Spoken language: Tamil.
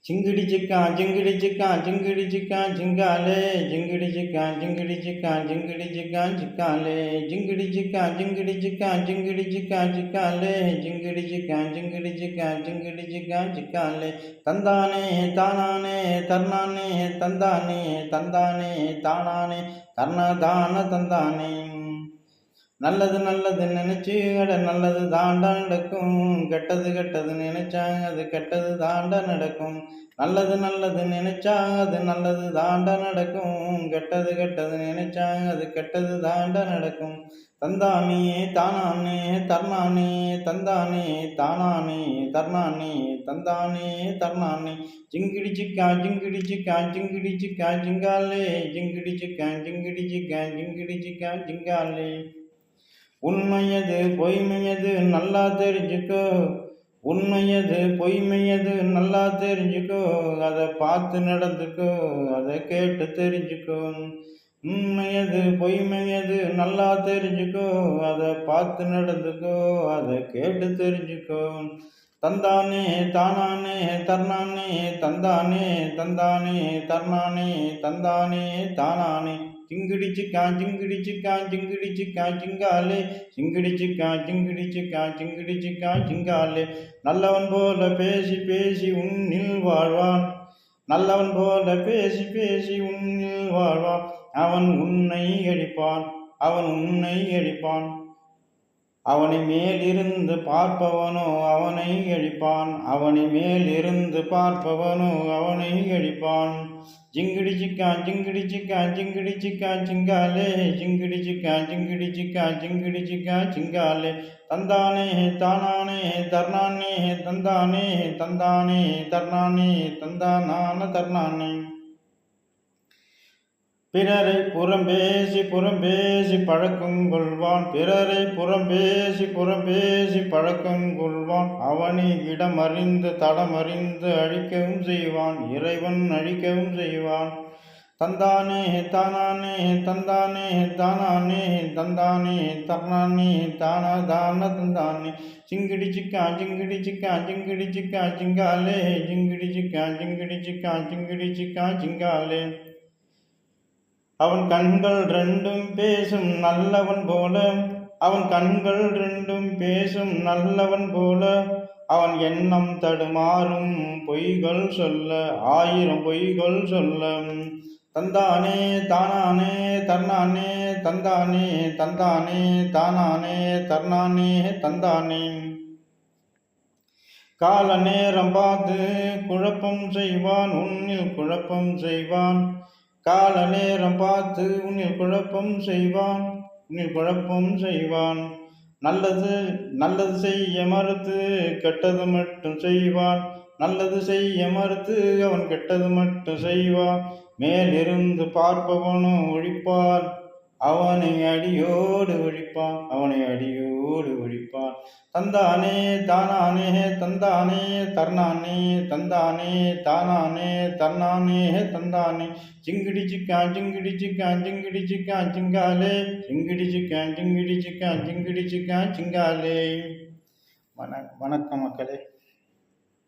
Jingidi jika, jingidi jika, jingidi jika, jingale, jingidi jika, jingidi jika, jingidi jika, jikale, jingidi jika, jingidi jika, jingidi jika, jikale, jingidi jika, jingidi jika, jingidi jika, jikale, tandane, tanane, tarnane, tandane, tandane, tanane, tarnadana, tandane. நல்லது நல்லது நினைச்சு நல்லது தாண்டா நடக்கும், கெட்டது கெட்டது நினைச்சா அது கெட்டது தாண்டா நடக்கும். நல்லது நல்லது நினைச்சா அது நல்லது தாண்டா நடக்கும், கெட்டது கெட்டது நினைச்சா அது கெட்டது தாண்டா நடக்கும். தந்தானே தானானே தர்ணானே, தந்தானே தானானே தர்ணானே, தந்தானே தர்ணானே. ஜிங்கிடி சிக்கா ஜிங்கிடி சிக்கா ஜிங்கிடி சிக்கா ஜிங்காலே, ஜிங்கிடி சிக்கா ஜிங்கிடி சிக்கா ஜிங்கிடி சிக்கா ஜிங்காலே. உண்மையது பொய்மையது நல்லா தெரிஞ்சுக்கோ, உண்மையது பொய்மையது நல்லா தெரிஞ்சுக்கோ, அதை பார்த்து நடந்துக்கோ, அதை கேட்டு தெரிஞ்சுக்கோ. உண்மையது பொய்மையது நல்லா தெரிஞ்சுக்கோ, அதை பார்த்து நடந்துக்கோ, அதை கேட்டு தெரிஞ்சுக்கோ. தந்தானே தானானே தர்ணானே, தந்தானே தந்தானே தர்ணானே, தந்தானே தானானே. ஜிங்கிடி சிக்கா ஜிங்கிடி சிக்கா ஜிங்கிடி சிக்கா ஜிங்காலே, ஜிங்கிடி சிக்கா ஜிங்கிடி சிக்கா ஜிங்கிடி சிக்கா ஜிங்காலே. நல்லவன் போல பேசி பேசி உன்னில் வாழ்வான், நல்லவன் போல பேசி பேசி உன்னில் வாழ்வான். அவன் உன்னை அழிப்பான், அவன் உன்னை அழிப்பான். அவனை மேலிருந்து பார்ப்பவனோ அவனை அழிப்பான், அவனை மேலிருந்து பார்ப்பவனோ அவனை அழிப்பான். ஜிங்கிடி சிக்கா ஜிங்கிடி சிக்கா ஜிங்கிடி சிக்கா ஜிங்காலே, ஜிங்கிடி சிக்கா ஜிங்கிடி சிக்கா ஜிங்கிடி சிக்கா ஜிங்காலே. தந்தானே தானானே தர்ணானே, தந்தானே தந்தானே தர்ணானே, தந்தானான தர்ணானே. பிறரை புறம்பேசி புறம்பேசி பழக்கம் கொள்வான், பிறரை புறம்பேசி புறம்பேசி பழக்கம் கொள்வான். அவனை இடமறிந்து தடமறிந்து அழிக்கவும் செய்வான், இறைவன் அழிக்கவும் செய்வான். தந்தானே தானானே தந்தானே தானானே, தந்தானே தர்ணானே தானாதான தந்தானே. ஜிங்கிடி சிக்கா ஜிங்கிடி சிக்கா ஜிங்கிடி சிக்கா ஜிங்காலே, ஜிங்கிடி சிக்கா ஜிங்கிடி சிக்கா ஜிங்கிடி சிக்கா ஜிங்காலே. அவன் கண்கள் ரெண்டும் பேசும் நல்லவன் போல, அவன் கண்கள் ரெண்டும் பேசும் நல்லவன் போல. அவன் எண்ணம் தடுமாறும் பொய்கள் சொல்ல, ஆயிரம் பொய்கள் சொல்ல. தந்தானே தானானே தர்ணானே, தந்தானே தந்தானே தானானே தர்ணானே, தந்தானே. கால நேரம் பார்த்து குழப்பம் செய்வான், உன்னில் குழப்பம் செய்வான். கால நேரம் பார்த்து உன்னில் குழப்பம் செய்வான், உன்னில் குழப்பம் செய்வான். நல்லது நல்லது செய்ய மறுத்து கெட்டது மட்டும் செய்வான், நல்லது செய்ய மறுத்து அவன் கெட்டது மட்டும் செய்வான். மேலிருந்து பார்ப்பவனும் ஒழிப்பான், அவனை அடியோடு ஒழிப்பான், அவனை அடியோடு ஒழிப்பான். தந்தானே தானானே தந்தானே தர்ணானே, தந்தானே தானானே தர்ணானே, தந்தானே. ஜிங்கிடி சிக்கா ஜிங்கிடி சிக்கா ஜிங்கிடி சிக்கா ஜிங்காலே, ஜிங்கிடி சிக்கா ஜிங்கிடி சிக்கா ஜிங்கிடி சிக்கா ஜிங்காலே. வணக்கம் மக்களே.